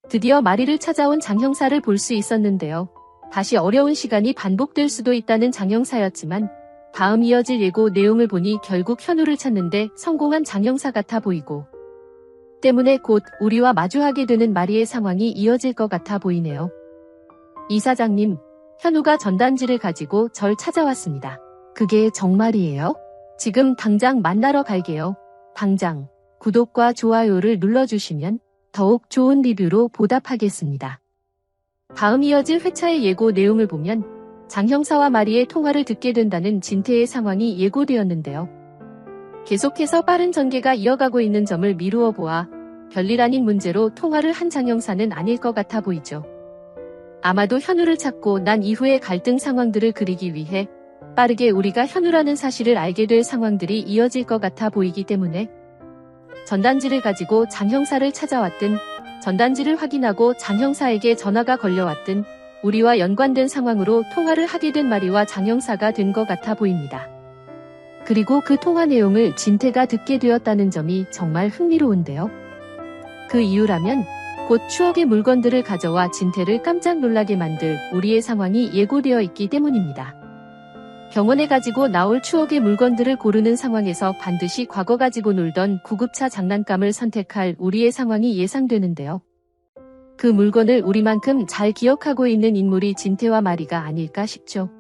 드디어 마리를 찾아온 장 형사를 볼 수 있었는데요. 다시 어려운 시간이 반복될 수도 있다는 장 형사였지만 다음 이어질 예고 내용을 보니 결국 현우를 찾는데 성공한 장 형사 같아 보이고 때문에 곧 우리와 마주하게 되는 마리의 상황이 이어질 것 같아 보이네요. 이사장님, 현우가 전단지를 가지고 절 찾아왔습니다. 그게 정말이에요? 지금 당장 만나러 갈게요. 당장 구독과 좋아요를 눌러주시면 더욱 좋은 리뷰로 보답하겠습니다. 다음 이어질 회차의 예고 내용을 보면 장 형사와 마리의 통화를 듣게 된다는 진태의 상황이 예고되었는데요. 계속해서 빠른 전개가 이어가고 있는 점을 미루어 보아 별일 아닌 문제로 통화를 한 장 형사는 아닐 것 같아 보이죠. 아마도 현우를 찾고 난 이후의 갈등 상황들을 그리기 위해 빠르게 우리가 현우라는 사실을 알게 될 상황들이 이어질 것 같아 보이기 때문에 전단지를 가지고 장 형사를 찾아왔든 전단지를 확인하고 장 형사에게 전화가 걸려왔든 우리와 연관된 상황으로 통화를 하게 된 마리와 장 형사가 된 것 같아 보입니다. 그리고 그 통화 내용을 진태가 듣게 되었다는 점이 정말 흥미로운데요. 그 이유라면 곧 추억의 물건들을 가져와 진태를 깜짝 놀라게 만들 우리의 상황이 예고되어 있기 때문입니다. 병원에 가지고 나올 추억의 물건들을 고르는 상황에서 반드시 과거 가지고 놀던 구급차 장난감을 선택할 우리의 상황이 예상되는데요. 그 물건을 우리만큼 잘 기억하고 있는 인물이 진태와 마리가 아닐까 싶죠.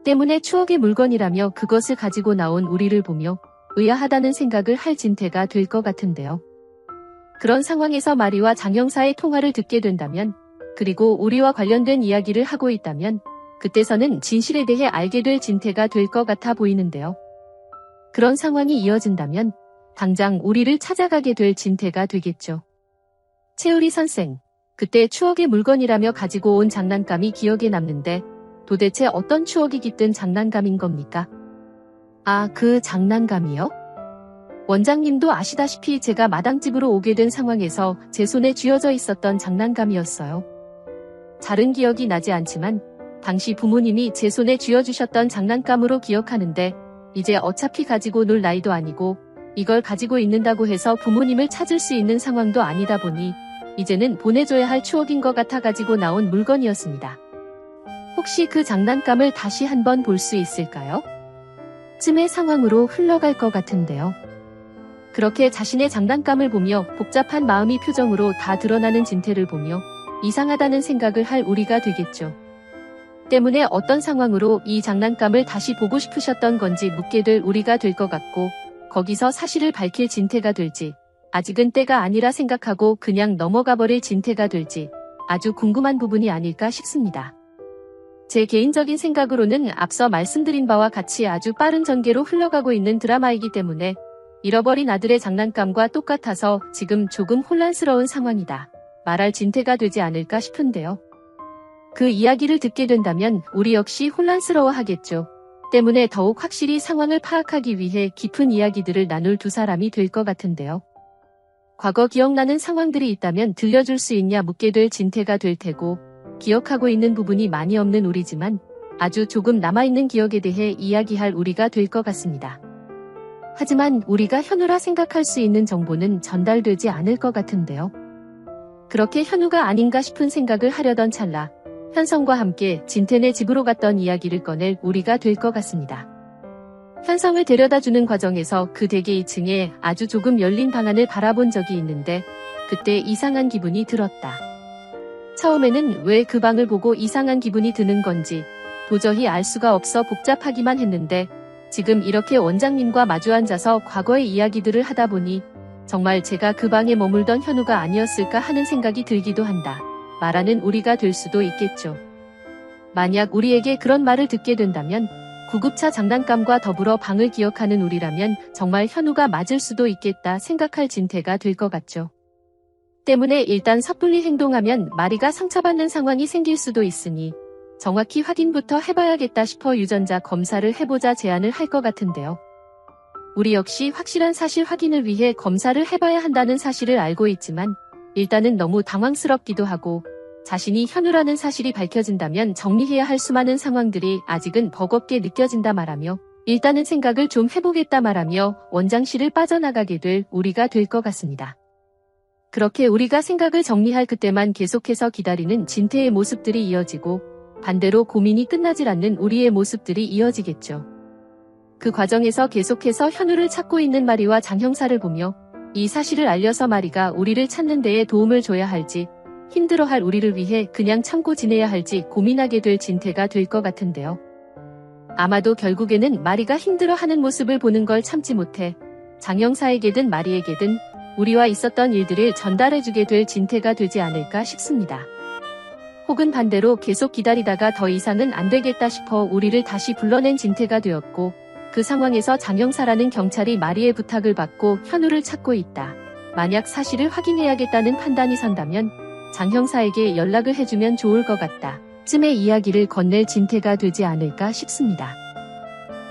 때문에 추억의 물건이라며 그것을 가지고 나온 우리를 보며 의아하다는 생각을 할 진태가 될 것 같은데요. 그런 상황에서 마리와 장 형사의 통화를 듣게 된다면, 그리고 우리와 관련된 이야기를 하고 있다면 그때서는 진실에 대해 알게 될 진태가 될 것 같아 보이는데요. 그런 상황이 이어진다면 당장 우리를 찾아가게 될 진태가 되겠죠. 채우리 선생, 그때 추억의 물건이라며 가지고 온 장난감이 기억에 남는데 도대체 어떤 추억이 깃든 장난감인 겁니까? 아, 그 장난감이요? 원장님도 아시다시피 제가 마당집으로 오게 된 상황에서 제 손에 쥐어져 있었던 장난감이었어요. 잘은 기억이 나지 않지만 당시 부모님이 제 손에 쥐어주셨던 장난감으로 기억하는데 이제 어차피 가지고 놀 나이도 아니고 이걸 가지고 있는다고 해서 부모님을 찾을 수 있는 상황도 아니다 보니 이제는 보내줘야 할 추억인 것 같아 가지고 나온 물건이었습니다. 혹시 그 장난감을 다시 한번 볼 수 있을까요? 쯤의 상황으로 흘러갈 것 같은데요. 그렇게 자신의 장난감을 보며 복잡한 마음이 표정으로 다 드러나는 진태를 보며 이상하다는 생각을 할 우리가 되겠죠. 때문에 어떤 상황으로 이 장난감을 다시 보고 싶으셨던 건지 묻게 될 우리가 될 것 같고 거기서 사실을 밝힐 진태가 될지 아직은 때가 아니라 생각하고 그냥 넘어가 버릴 진태가 될지 아주 궁금한 부분이 아닐까 싶습니다. 제 개인적인 생각으로는 앞서 말씀드린 바와 같이 아주 빠른 전개로 흘러가고 있는 드라마이기 때문에 잃어버린 아들의 장난감과 똑같아서 지금 조금 혼란스러운 상황이다 말할 진태가 되지 않을까 싶은데요. 그 이야기를 듣게 된다면 우리 역시 혼란스러워하겠죠. 때문에 더욱 확실히 상황을 파악하기 위해 깊은 이야기들을 나눌 두 사람이 될 것 같은데요. 과거 기억나는 상황들이 있다면 들려줄 수 있냐 묻게 될 진태가 될 테고 기억하고 있는 부분이 많이 없는 우리지만 아주 조금 남아있는 기억에 대해 이야기할 우리가 될 것 같습니다. 하지만 우리가 현우라 생각할 수 있는 정보는 전달되지 않을 것 같은데요. 그렇게 현우가 아닌가 싶은 생각을 하려던 찰나 현성과 함께 진태네 집으로 갔던 이야기를 꺼낼 우리가 될 것 같습니다. 현성을 데려다주는 과정에서 그 대게 2층에 아주 조금 열린 방 안을 바라본 적이 있는데 그때 이상한 기분이 들었다. 처음에는 왜 그 방을 보고 이상한 기분이 드는 건지 도저히 알 수가 없어 복잡하기만 했는데 지금 이렇게 원장님과 마주 앉아서 과거의 이야기들을 하다 보니 정말 제가 그 방에 머물던 현우가 아니었을까 하는 생각이 들기도 한다 말하는 우리가 될 수도 있겠죠. 만약 우리에게 그런 말을 듣게 된다면 구급차 장난감과 더불어 방을 기억하는 우리라면 정말 현우가 맞을 수도 있겠다 생각할 진태가 될 것 같죠. 때문에 일단 섣불리 행동하면 마리가 상처받는 상황이 생길 수도 있으니 정확히 확인부터 해봐야겠다 싶어 유전자 검사를 해보자 제안을 할 것 같은데요. 우리 역시 확실한 사실 확인을 위해 검사를 해봐야 한다는 사실을 알고 있지만 일단은 너무 당황스럽기도 하고 자신이 현우라는 사실이 밝혀진다면 정리해야 할 수많은 상황들이 아직은 버겁게 느껴진다 말하며 일단은 생각을 좀 해보겠다 말하며 원장실을 빠져나가게 될 우리가 될 것 같습니다. 그렇게 우리가 생각을 정리할 그때만 계속해서 기다리는 진태의 모습들이 이어지고 반대로 고민이 끝나질 않는 우리의 모습들이 이어지겠죠. 그 과정에서 계속해서 현우를 찾고 있는 마리와 장 형사를 보며 이 사실을 알려서 마리가 우리를 찾는 데에 도움을 줘야 할지 힘들어할 우리를 위해 그냥 참고 지내야 할지 고민하게 될 진태가 될 것 같은데요. 아마도 결국에는 마리가 힘들어하는 모습을 보는 걸 참지 못해 장 형사에게든 마리에게든 우리와 있었던 일들을 전달해주게 될 진태가 되지 않을까 싶습니다. 혹은 반대로 계속 기다리다가 더 이상은 안 되겠다 싶어 우리를 다시 불러낸 진태가 되었고 그 상황에서 장 형사라는 경찰이 마리의 부탁을 받고 현우를 찾고 있다. 만약 사실을 확인해야겠다는 판단이 선다면 장 형사에게 연락을 해주면 좋을 것 같다. 쯤의 이야기를 건넬 진태가 되지 않을까 싶습니다.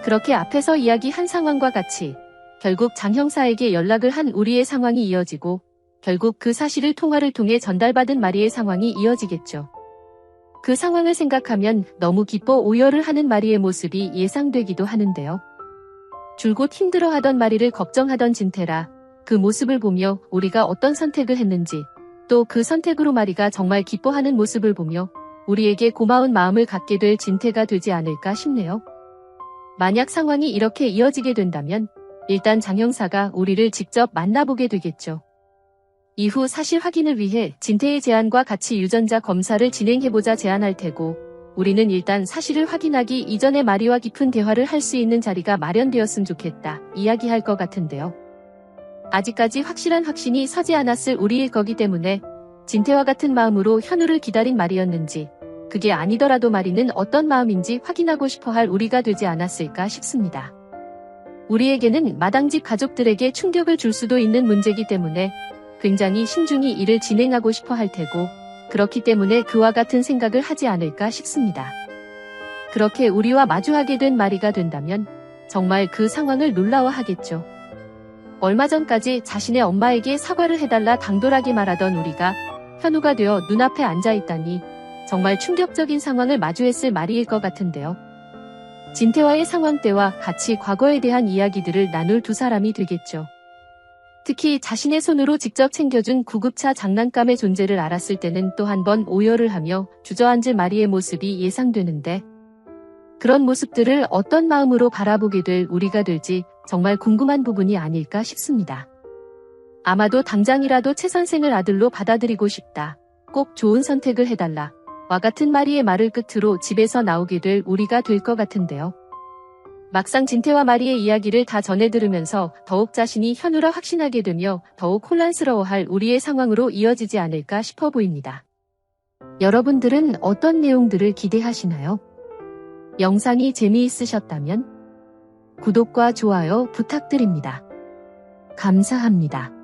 그렇게 앞에서 이야기한 상황과 같이 결국 장 형사에게 연락을 한 우리의 상황이 이어지고 결국 그 사실을 통화를 통해 전달받은 마리의 상황이 이어지겠죠. 그 상황을 생각하면 너무 기뻐 오열을 하는 마리의 모습이 예상되기도 하는데요. 줄곧 힘들어하던 마리를 걱정하던 진태라 그 모습을 보며 우리가 어떤 선택을 했는지 또 그 선택으로 마리가 정말 기뻐하는 모습을 보며 우리에게 고마운 마음을 갖게 될 진태가 되지 않을까 싶네요. 만약 상황이 이렇게 이어지게 된다면 일단 장 형사가 우리를 직접 만나보게 되겠죠. 이후 사실 확인을 위해 진태의 제안과 같이 유전자 검사를 진행해보자 제안할 테고 우리는 일단 사실을 확인하기 이전에 마리와 깊은 대화를 할 수 있는 자리가 마련되었으면 좋겠다 이야기할 것 같은데요. 아직까지 확실한 확신이 서지 않았을 우리일 거기 때문에 진태와 같은 마음으로 현우를 기다린 마리였는지 그게 아니더라도 마리는 어떤 마음인지 확인하고 싶어할 우리가 되지 않았을까 싶습니다. 우리에게는 마당집 가족들에게 충격을 줄 수도 있는 문제이기 때문에 굉장히 신중히 일을 진행하고 싶어 할 테고 그렇기 때문에 그와 같은 생각을 하지 않을까 싶습니다. 그렇게 우리와 마주하게 된 마리가 된다면 정말 그 상황을 놀라워하겠죠. 얼마 전까지 자신의 엄마에게 사과를 해달라 당돌하게 말하던 우리가 현우가 되어 눈앞에 앉아있다니 정말 충격적인 상황을 마주했을 마리일 것 같은데요. 진태와의 상황 때와 같이 과거에 대한 이야기들을 나눌 두 사람이 되겠죠. 특히 자신의 손으로 직접 챙겨준 구급차 장난감의 존재를 알았을 때는 또 한 번 오열을 하며 주저앉을 마리의 모습이 예상되는데 그런 모습들을 어떤 마음으로 바라보게 될 우리가 될지 정말 궁금한 부분이 아닐까 싶습니다. 아마도 당장이라도 최 선생을 아들로 받아들이고 싶다. 꼭 좋은 선택을 해달라. 와 같은 마리의 말을 끝으로 집에서 나오게 될 우리가 될 것 같은데요. 막상 진태와 마리의 이야기를 다 전해 들으면서 더욱 자신이 현우라 확신하게 되며 더욱 혼란스러워할 우리의 상황으로 이어지지 않을까 싶어 보입니다. 여러분들은 어떤 내용들을 기대하시나요? 영상이 재미있으셨다면 구독과 좋아요 부탁드립니다. 감사합니다.